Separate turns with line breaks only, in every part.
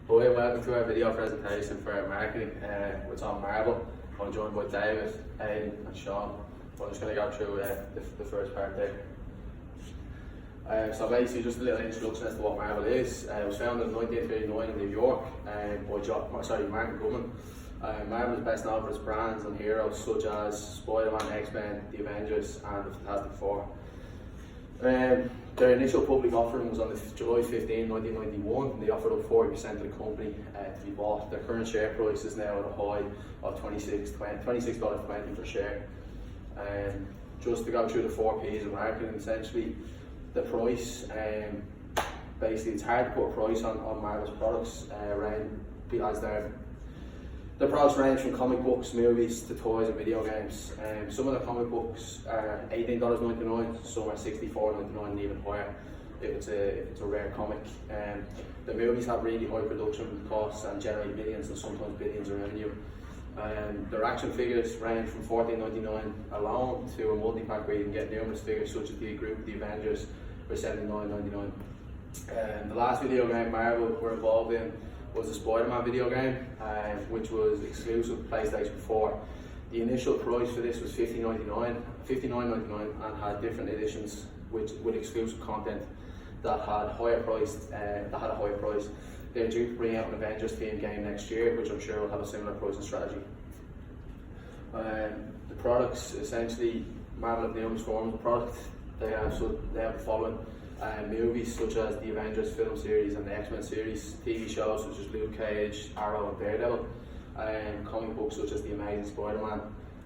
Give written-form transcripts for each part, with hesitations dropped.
Hi, welcome to our video presentation for our marketing. It's on Marvel. I'm joined by David, Aidan and Sean. I'm just going to go through the first part there. So basically just a little introduction as to what Marvel is. It was founded in 1939 in New York by Martin Goodman. Marvel is best known for its brands and heroes such as Spider-Man, X-Men, the Avengers and the Fantastic Four. Their initial public offering was on July 15, 1991, and they offered up 40% of the company to be bought. Their current share price is now at a high of $26.20 per share. Just to go through the 4 P's of marketing, essentially, the price, basically it's hard to put a price on Marvel's products, because the products range from comic books, movies to toys and video games. Some of the comic books are $18.99, some are $64.99 and even higher if it's a rare comic. The movies have really high production costs and generate millions and sometimes billions of revenue. Their action figures range from $14.99 alone to a multi-pack where you can get numerous figures such as the group of the Avengers for $79.99. The last video game Marvel were involved in was the Spider-Man video game, which was exclusive to PlayStation 4. The initial price for this was $59.99 and had different editions with exclusive content that had a higher price. They're due to bring out an Avengers themed game next year, which I'm sure will have a similar pricing strategy. The products, essentially, Marvel have numerous forms of product. They have the following. Movies such as the Avengers film series and the X-Men series, TV shows such as Luke Cage, Arrow and Daredevil, comic books such as The Amazing Spider-Man,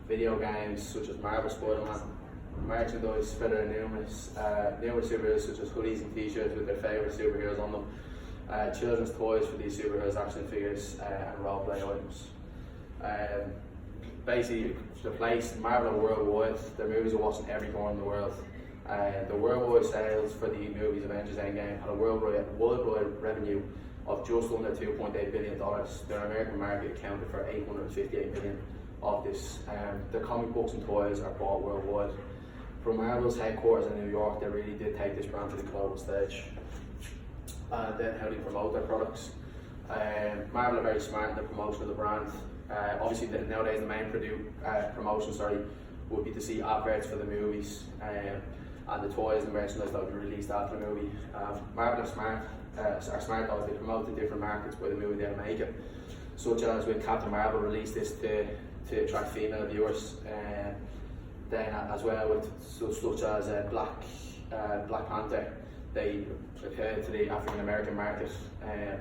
video games such as Marvel Spider-Man, merchandise for their numerous superheroes such as hoodies and t-shirts with their favourite superheroes on them, children's toys for these superheroes, action figures and role-play items. Basically, the place, Marvel are worldwide, their movies are watched in every corner in the world. The worldwide sales for the movies Avengers Endgame had a worldwide revenue of just under $2.8 billion. Their American market accounted for $858 million of this. The comic books and toys are bought worldwide. From Marvel's headquarters in New York, they really did take this brand to the global stage. And then how they promote their products. Marvel are very smart in the promotion of the brand. Obviously nowadays the main promotion would be to see adverts for the movies and the toys and merchandise that will be released after the movie. Marvel are smart as they promote the different markets where the movie they're making, such as when Captain Marvel released this to attract female viewers, then as well with such as Black Panther, they appealed to the African American market and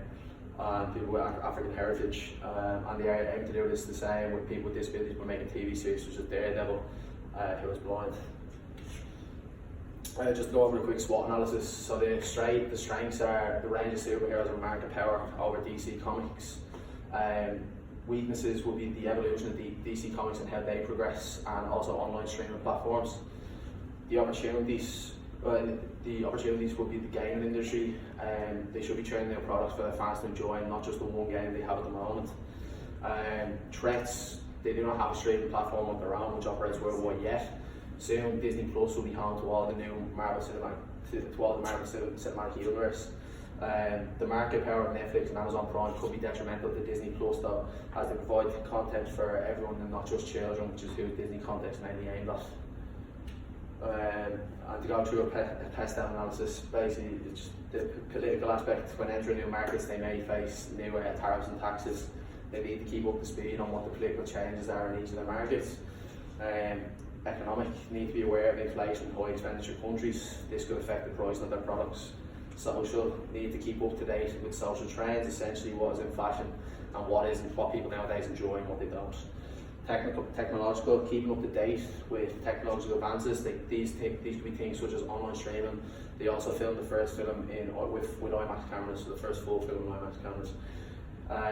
people with African heritage, and they aim to do this the same with people with disabilities by making TV series such as Daredevil, who was blind. Just go over a quick SWOT analysis. So the strengths are the range of superheroes and market power over DC Comics. Weaknesses will be the evolution of the DC Comics and how they progress, and also online streaming platforms. The opportunities will be the gaming industry, and they should be training their products for their fans to enjoy, and not just the one game they have at the moment. Threats, they do not have a streaming platform of their own which operates worldwide yet. Soon Disney Plus will be home to all the new Marvel Cinematic Universe. The market power of Netflix and Amazon Prime could be detrimental to Disney Plus though, as they provide content for everyone and not just children, which is who Disney content is mainly aimed at. And to go through a pest analysis, basically it's the political aspect. When entering new markets they may face new tariffs and taxes. They need to keep up to speed on what the political changes are in each of the markets. Economic, need to be aware of inflation in high expenditure countries. This could affect the price of their products. Social, need to keep up to date with social trends, essentially what is in fashion and what people nowadays enjoy and what they don't. Technological, keeping up to date with technological advances. These could be things such as online streaming. They also filmed the first film with IMAX cameras, so the first full film with IMAX cameras.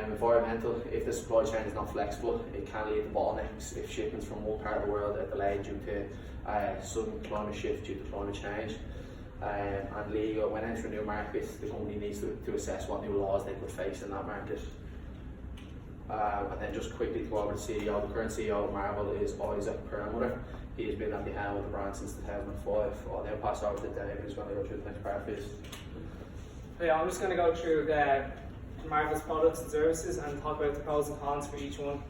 Environmental, if the supply chain is not flexible, it can lead to bottlenecks if shipments from one part of the world are delayed due to sudden climate shift due to climate change. And legal, when entering new markets, the company needs to assess what new laws they could face in that market. And then just quickly to go over the CEO, the current CEO of Marvel is Isaac Perlmutter. He has been at the helm of the brand since 2005. I'll now pass over to David who's going to go through the next part of this.
Yeah, I'm just going to go through Marvel's products and services and talk about the pros and cons for each one.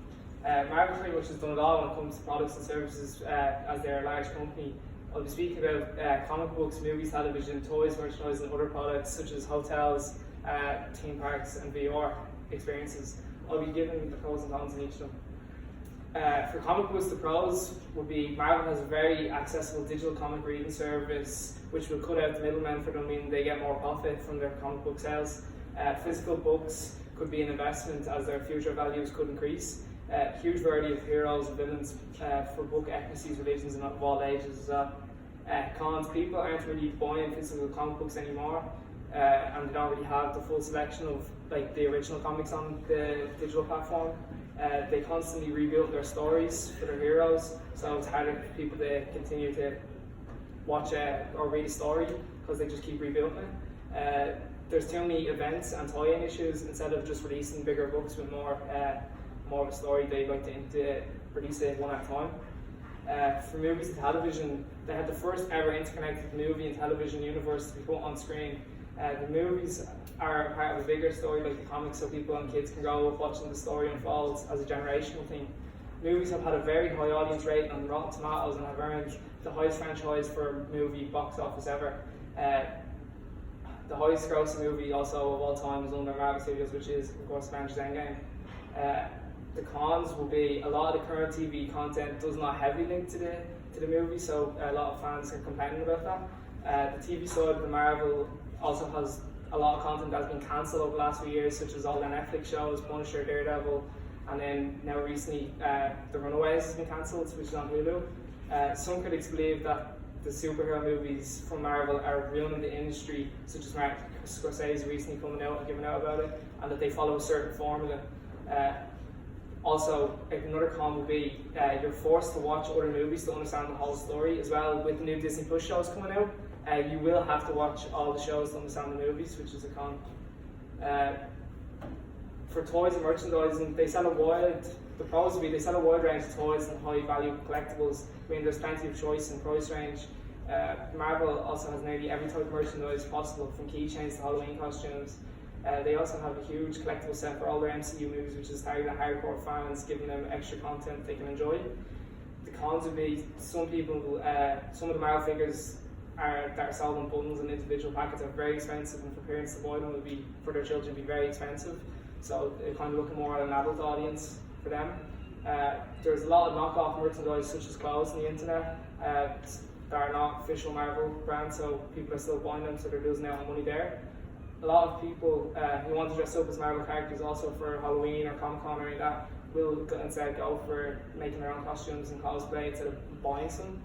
Marvel pretty much has done it all when it comes to products and services as they're a large company. I'll be speaking about comic books, movies, television, toys, merchandise and other products such as hotels, theme parks and VR experiences. I'll be giving the pros and cons in each of them. For comic books, the pros would be Marvel has a very accessible digital comic reading service which will cut out the middlemen for them, meaning they get more profit from their comic book sales. Physical books could be an investment as their future values could increase. Huge variety of heroes and villains for book ethnicities, religions and of all ages as well. Cons, people aren't really buying physical comic books anymore and they don't really have the full selection of like the original comics on the digital platform. They constantly rebuild their stories for their heroes, so it's harder for people to continue to watch or read a story because they just keep rebuilding it. There's too many events and tie-in issues. Instead of just releasing bigger books with more of a story, they like to release it one at a time. For movies and television, they had the first ever interconnected movie and television universe to be put on screen. The movies are part of a bigger story like the comics, so people and kids can grow up watching the story unfold as a generational thing. Movies have had a very high audience rating on Rotten Tomatoes and have earned the highest franchise for movie box office ever. The highest grossing movie also of all time is under Marvel Studios, which is of course Avengers Endgame. The cons will be a lot of the current TV content does not heavily link to the movie, so a lot of fans are complaining about that. The TV side of the Marvel also has a lot of content that's been cancelled over the last few years, such as all the Netflix shows, Punisher, Daredevil, and then now recently The Runaways has been cancelled, which is on Hulu. Some critics believe that the superhero movies from Marvel are ruining the industry, such as Martin Scorsese recently coming out and giving out about it, and that they follow a certain formula. Also, another con would be you're forced to watch other movies to understand the whole story as well. With the new Disney Plus shows coming out, you will have to watch all the shows to understand the movies, which is a con. For toys and merchandising, they sell the pros would be they sell a wide range of toys and high value collectibles. I mean, there's plenty of choice and price range. Marvel also has nearly every type of merchandise possible, from keychains to Halloween costumes. They also have a huge collectible set for all their MCU movies, which is targeting hardcore fans, giving them extra content they can enjoy. The cons would be some of the Marvel figures that are sold in bundles and individual packets are very expensive, and for parents to buy them for their children would be very expensive. So they're kind of looking more at an adult audience for them. There's a lot of knockoff merchandise such as clothes on the internet that are not official Marvel brands, so people are still buying them, so they're losing out on money there. A lot of people who want to dress up as Marvel characters also for Halloween or Comic-Con or any of that will instead go for making their own costumes and cosplay instead of buying some.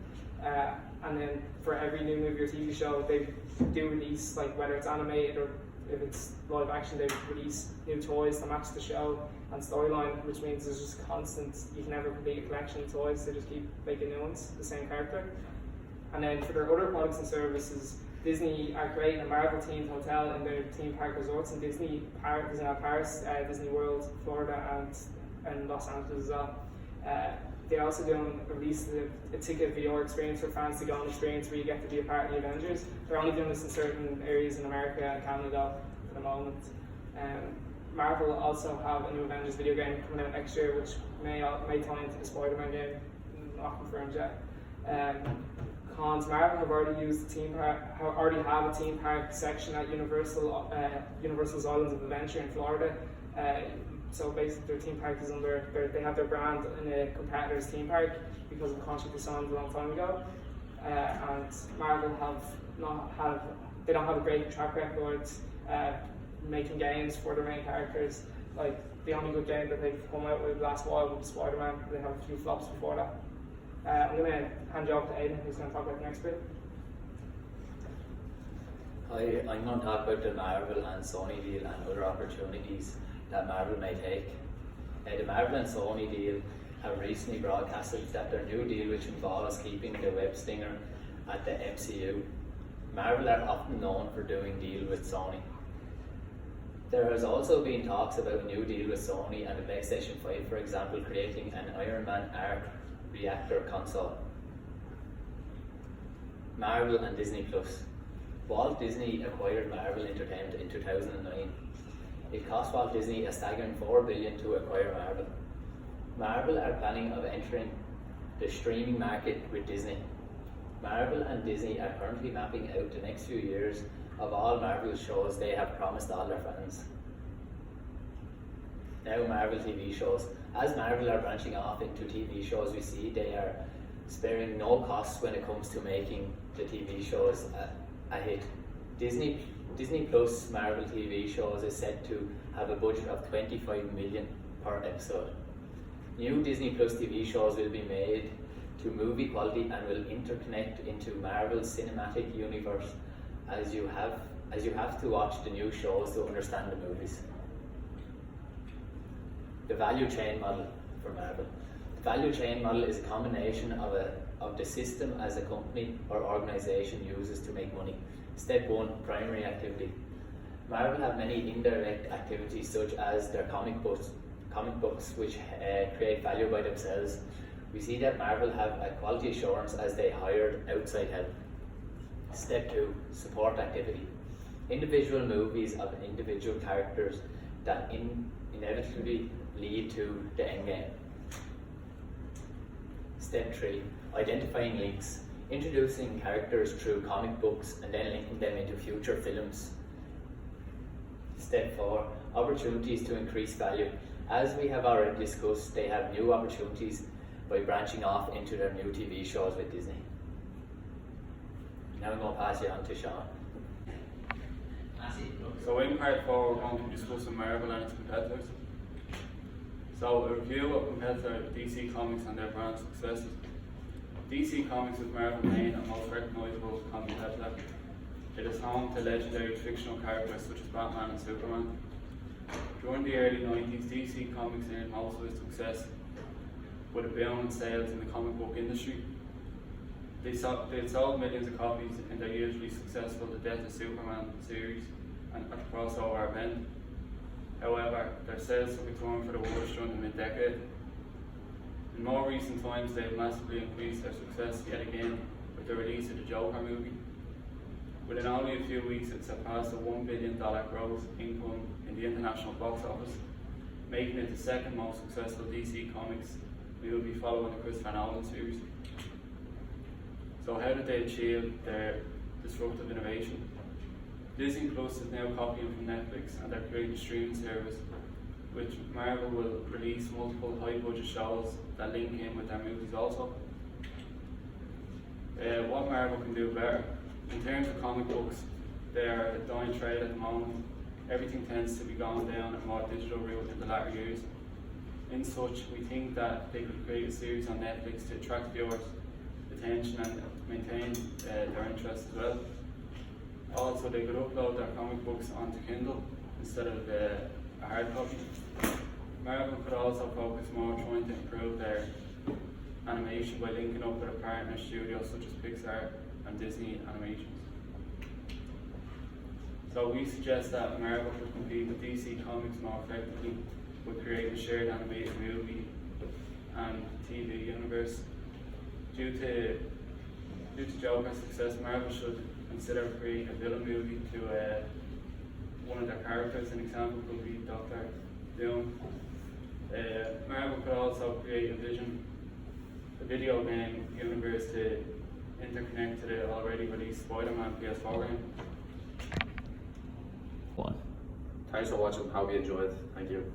And then for every new movie or TV show, they do release, like whether it's animated or if it's live action, they release new toys to match the show and storyline, which means there's just constant, you can never complete a collection of toys, they just keep making new ones, the same character. And then for their other products and services, Disney are creating a Marvel themed hotel in their theme park resorts in Disneyland Paris, Disney World, Florida, and Los Angeles as well. They're also released a ticket VR experience for fans to go on experience where you get to be a part of the Avengers. They're only doing this in certain areas in America and Canada for the moment. Marvel also have a new Avengers video game coming out next year, which may tie into the Spider-Man game, not confirmed yet. Cons: Marvel have already have a theme park section at Universal's Islands of Adventure in Florida. So basically, their theme park is they have their brand in a competitor's theme park because of a contract they signed a long time ago. And Marvel they don't have a great track record making games for their main characters. Like the only good game that they've come out with last while was Spider-Man. They have a few flops before that. I'm going to hand you off to Aidan, who's going to talk about the next bit.
Hi, I'm going to talk about the Marvel and Sony deal and other opportunities that Marvel may take. The Marvel and Sony deal have recently broadcasted that their new deal, which involves keeping the web stinger at the MCU. Marvel are often known for doing deals with Sony. There has also been talks about a new deal with Sony and the PlayStation 5, for example, creating an Iron Man arc reactor console. Marvel and Disney Plus. Walt Disney acquired Marvel Entertainment in 2009. It cost Walt Disney a staggering $4 billion to acquire Marvel. Marvel are planning of entering the streaming market with Disney. Marvel and Disney are currently mapping out the next few years of all Marvel shows they have promised all their fans. Now Marvel TV shows. As Marvel are branching off into TV shows, we see they are sparing no costs when it comes to making the TV shows a hit. Disney Plus Marvel TV shows is set to have a budget of $25 million per episode. New Disney Plus TV shows will be made to movie quality and will interconnect into Marvel's cinematic universe as you have to watch the new shows to understand the movies. The value chain model for Marvel. The value chain model is a combination of the system as a company or organization uses to make money. Step 1, primary activity. Marvel have many indirect activities such as their comic books which create value by themselves. We see that Marvel have a quality assurance as they hired outside help. Step 2, support activity. Individual movies of individual characters that inevitably lead to the end game. Step 3, identifying links. Introducing characters through comic books and then linking them into future films. Step 4, opportunities to increase value. As we have already discussed, they have new opportunities by branching off into their new TV shows with Disney. Now I'm going to pass you on to Sean.
So in part 4 we're going to be discussing Marvel and its competitors. So a review of competitor DC Comics and their brand successes. DC Comics is Marvel's main and most recognisable competitor. It is home to legendary fictional characters such as Batman and Superman. During the early 90s, DC Comics earned most of its success with a boom in sales in the comic book industry. They had sold millions of copies in their hugely successful The Death of Superman series and at the crossover event. However, their sales took a turn for the worse during the mid-decade. In more recent times, they have massively increased their success yet again with the release of the Joker movie. Within only a few weeks, it surpassed a $1 billion gross income in the international box office, making it the second most successful DC Comics movie following the Christopher Nolan series. So how did they achieve their disruptive innovation? Disney Plus is now copying from Netflix and they're creating a streaming service which Marvel will release multiple high-budget shows that link in with their movies also. What Marvel can do better? In terms of comic books, they are a dying trade at the moment. Everything tends to be going down a more digital route in the latter years. In such, we think that they could create a series on Netflix to attract viewers' attention and maintain their interest as well. Also, they could upload their comic books onto Kindle instead of a hard copy. Marvel could also focus more on trying to improve their animation by linking up with a partner studios such as Pixar and Disney Animations. So we suggest that Marvel could compete with DC Comics more effectively with creating a shared animated movie and TV universe. Due to Joker's success, Marvel should consider creating a villain movie to one of their characters. An example could be Dr. Doom. Marvel could also create a video game universe to interconnect to the already released Spider-Man PS4 game.
Thanks for watching. Hope you enjoyed. Thank you.